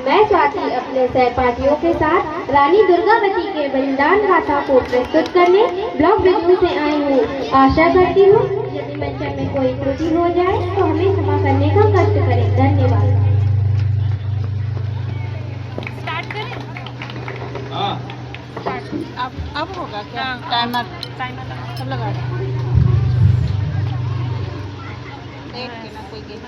मैं स्वाति अपने सहपाठियों के साथ रानी दुर्गावती के बलिदान गाथा को प्रस्तुत करने ब्लॉक बिजनू से आई हूँ। आशा करती हूँ यदि मंचन में कोई त्रुटि हो जाए तो हमें क्षमा करने का कष्ट करें। धन्यवाद। अब होगा क्या? टाइमर सब लगा देख के ना कोई गेम।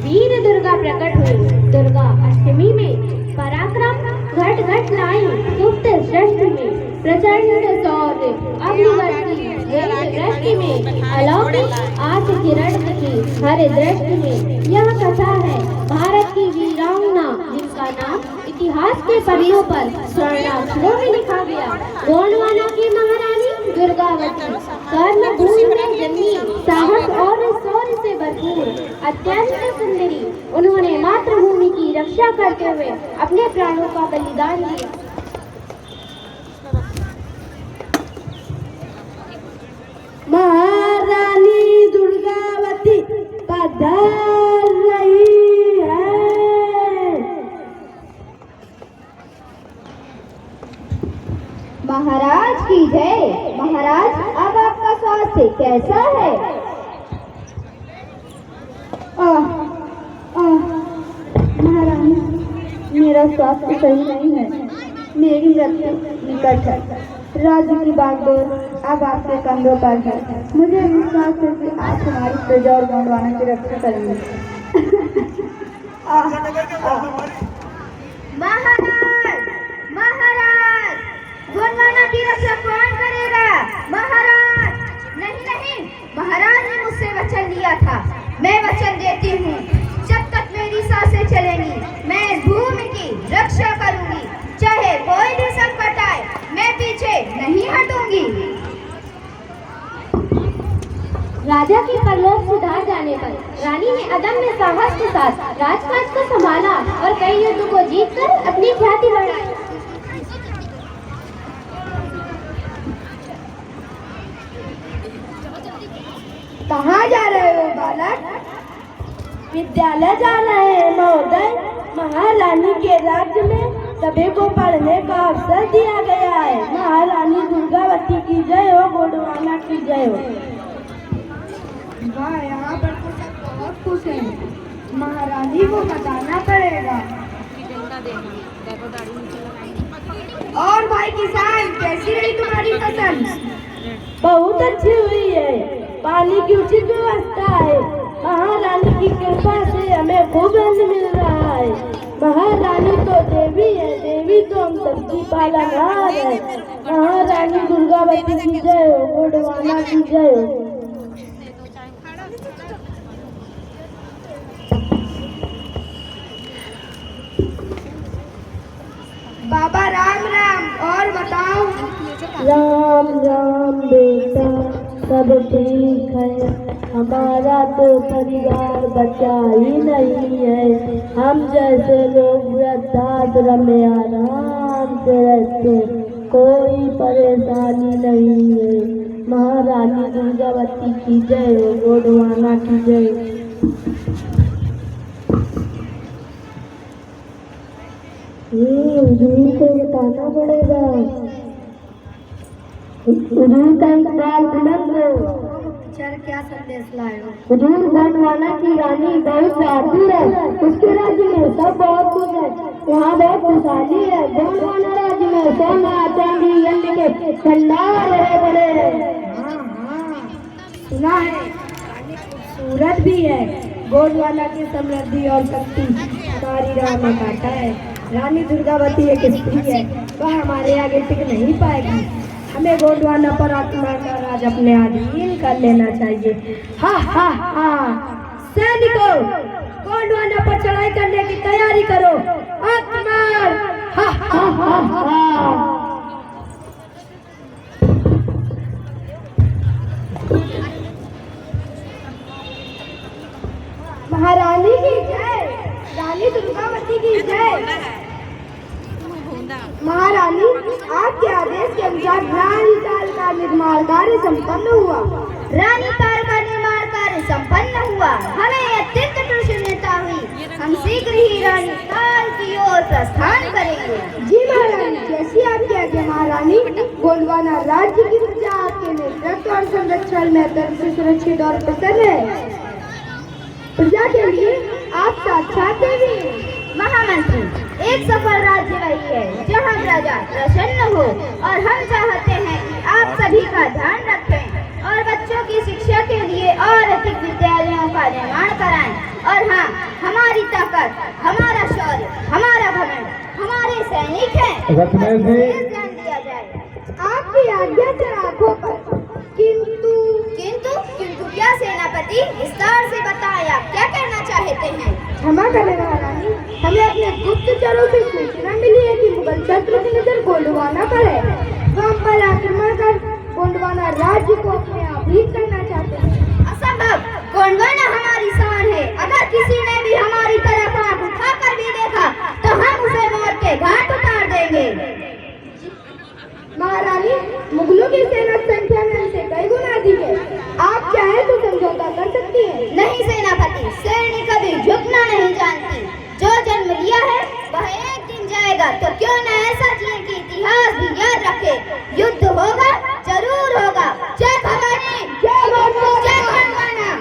वीर दुर्गा प्रकट हुई दुर्गा अष्टमी में, पराक्रम घट घट लाई सुप्त सृष्टि में, प्रचंड शौर्य अग्निवर्ती दृष्टि में, अलौकिक आस किरण की हर दृष्टि में। यह कथा है भारत की वीरांगना जिसका नाम इतिहास के पन्नों पर स्वर्णाक्षरों में लिखा गया। गोंडवाना की महारानी दुर्गावती कर्ण भूमि में जन्मी, साहस और शौर्य से भरपूर अत्यंत सुंदरी। उन्होंने मातृभूमि की रक्षा करते हुए अपने प्राणों का बलिदान दिया। महारानी दुर्गावती पधार रही है। महाराज की जय। महाराज अब आपका स्वास्थ्य कैसा है? महारानी मेरा स्वास्थ्य सही नहीं है, मेरी मृत्यु निकट है। राज्य की बागडोर अब आपके कंधों पर है। मुझे विश्वास है कि आप हमारी प्रजा और गोंडवाना की रक्षा करेंगे। महाराज महाराज गोंडवाना की रक्षा कौन करेगा? महाराज नहीं नहीं, महाराज ने मुझसे वचन लिया था। मैं वचन देती हूँ जब तक मेरी सांसें चलेंगी मैं इस भूमि की रक्षा करूंगी, चाहे कोई भी संकट आए मैं पीछे नहीं हटूंगी। राजा के परलोक सुधार जाने पर रानी ने अदम्य साहस के साथ राजकाज को संभाला और कई युद्ध को जीतकर अपनी ख्याति बढ़ाई। कहाँ जा रहे हो बालक? विद्यालय जा रहे हैं महोदय। महारानी के राज्य में सभी को पढ़ने का अवसर दिया गया है। महारानी दुर्गावती की जय हो, गोंडवाना की जय हो। वाह, यहाँ पर तो सब बहुत खुश हैं। महारानी को बताना पड़ेगा। और भाई किसान, कैसी रही तुम्हारी फसल? बहुत अच्छी हुई है। पानी की उचित व्यवस्था है। महारानी की कृपा से हमें खूब अन्न मिल रहा है। महारानी तो देवी है, देवी तो हम सबकी पालनहार है। महारानी दुर्गावती की जय हो, गोंडवाना की जय हो। बाबा राम राम। और बताओ? राम राम बेटा, सब ठीक है। हमारा तो परिवार बचा ही नहीं है। हम जैसे लोग वृद्धाश्रम में आराम से रहते, कोई परेशानी नहीं है। महारानी दुर्गावती की जय हो, गोंडवाना की जय हो। गुरु को बताना पड़ेगा। गुरु का इकबाल बुलंद हो। सर, क्या संदेश लाए हो? हुजूर, गोंडवाना की रानी बहुत बहादुर है। उसके राज्य में सब बहुत कुछ है। वहाँ बहुत खुशहाली है। गोंडवाना राज्य में सोना चांदी अन्न के भंडार है बड़े। हाँ, सुना है। रानी खूबसूरत भी है। गोंडवाना की समृद्धि और शक्ति हमारी राह में काटा है। रानी दुर्गावती एक स्त्री है, वह हमारे आगे टिक नहीं पाएगी। हमें गोंडवाना पर आत्मा का राज अपने अधीन कर लेना चाहिए। हा हा हा, सैनिकों, गोंडवाना पर चढ़ाई करने की तैयारी करो। आत्मार, हा हा हा हा। महारानी की जय, रानी दुर्गावती की जय। महारानी, आपके आदेश के अनुसार 2.5 साल का निर्माण कार्य संपन्न हुआ। रानी काल का निर्माण कार्य संपन्न हुआ। हमें अत्यंत प्रसन्नता हुई। हम शीघ्र ही रानी काल की ओर प्रस्थान करेंगे। जी महारानी, जैसी आपकी आज्ञा महारानी। गोंडवाना राज्य की प्रजा आपके नेतृत्व और संरक्षण में अत्यंत सुरक्षित और प्रसन्न है। प्रजा के लिए आप साक्षात देवी हैं। महामंत्री, एक सफल राज्य वही है जहाँ प्रजा प्रसन्न हो, और हम चाहते हैं कि आप सभी का ध्यान रखें और बच्चों की शिक्षा के लिए और अधिक विद्यालयों का निर्माण कराएं। और हाँ, हमारी ताकत, हमारा शौर्य, हमारा घमंड, हमारे सैनिक हैं। रत्नेश जी, ध्यान दिया जाए। आपकी आज्ञा से आंखों पर। किंतु किंतु किंतु क्या सेनापति? विस्तार से बताएं, आप क्या कहना चाहते हैं? क्षमा करें महारानी, हमें अपने गुप्तचरों से सूचना मिली है कि मुगल शत्रु की नजर गोंडवाना पर है। वह हम पर आक्रमण कर गोंडवाना राज्य को अपने अधीन करना चाहते हैं। असंभव! गोंडवाना हमारी शान है। अगर किसी ने भी हमारी तरफ आंख उठाकर भी देखा तो हम उसे मौत के घाट उतार देंगे। महारानी, मुगलों की सेना संख्या में हमसे कई गुना अधिक है। आप चाहें तो समझौता कर सकती हैं। नहीं सेनापति, शेरनी कभी झुकना नहीं जानती। जो जन्म लिया है वह एक दिन जाएगा, तो क्यों न ऐसा जिए कि इतिहास भी याद रखे। युद्ध होगा, जरूर होगा। जय भवानी, जय गोंडवाना, जय गोंडवाना।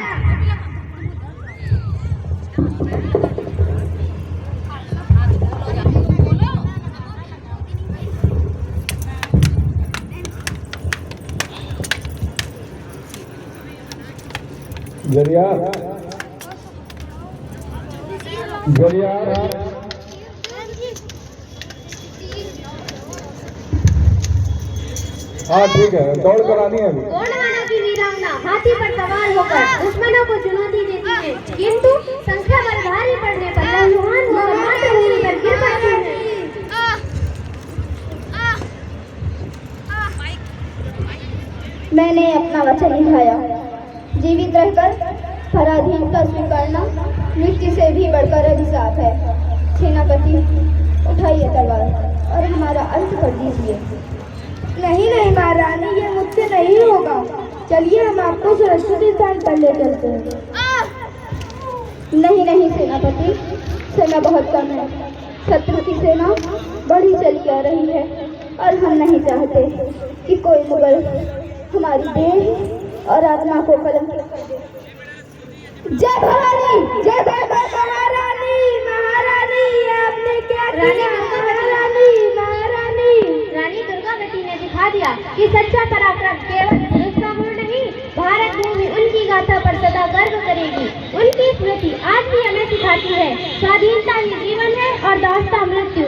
जरिया जरिया हाँ ठीक है, दौड़ करानी है अभी। गोंडवाना की वीरांगना हाथी पर सवार होकर दुश्मनों को चुनौती देती है, किंतु संख्या बल भारी पड़ने पर लहूहान होकर मातृभूमि पर गिर पड़ती है। मैंने अपना वचन निभाया। जीवित रहकर पराधीनता स्वीकारना मृत्यु से भी बढ़कर अभिशाप है। सेनापति, उठाइए तलवार और हमारा अंत कर दीजिए। नहीं नहीं महारानी, ये मुझसे नहीं होगा। चलिए, हम आपको सुरक्षित स्थान पर ले चलते हैं। नहीं नहीं सेनापति, सेना बहुत कम है। शत्रु की सेना बढ़ी चली आ रही है और हम नहीं चाहते कि कोई मुगल हमारी देह और आत्मा को कलंकित कर दे। जय भवानी, जय महारानी। महारानी, आपने क्या किया? रानी दुर्गावती ने दिखा दिया कि सच्चा पराक्रम केवल पुरुष का गुण नहीं, भारत भूमि उनकी गाथा पर सदा गर्व करेगी। उनकी स्मृति आज भी हमें सिखाती है, स्वाधीनता ही जीवन है और दास्ता मृत्यु।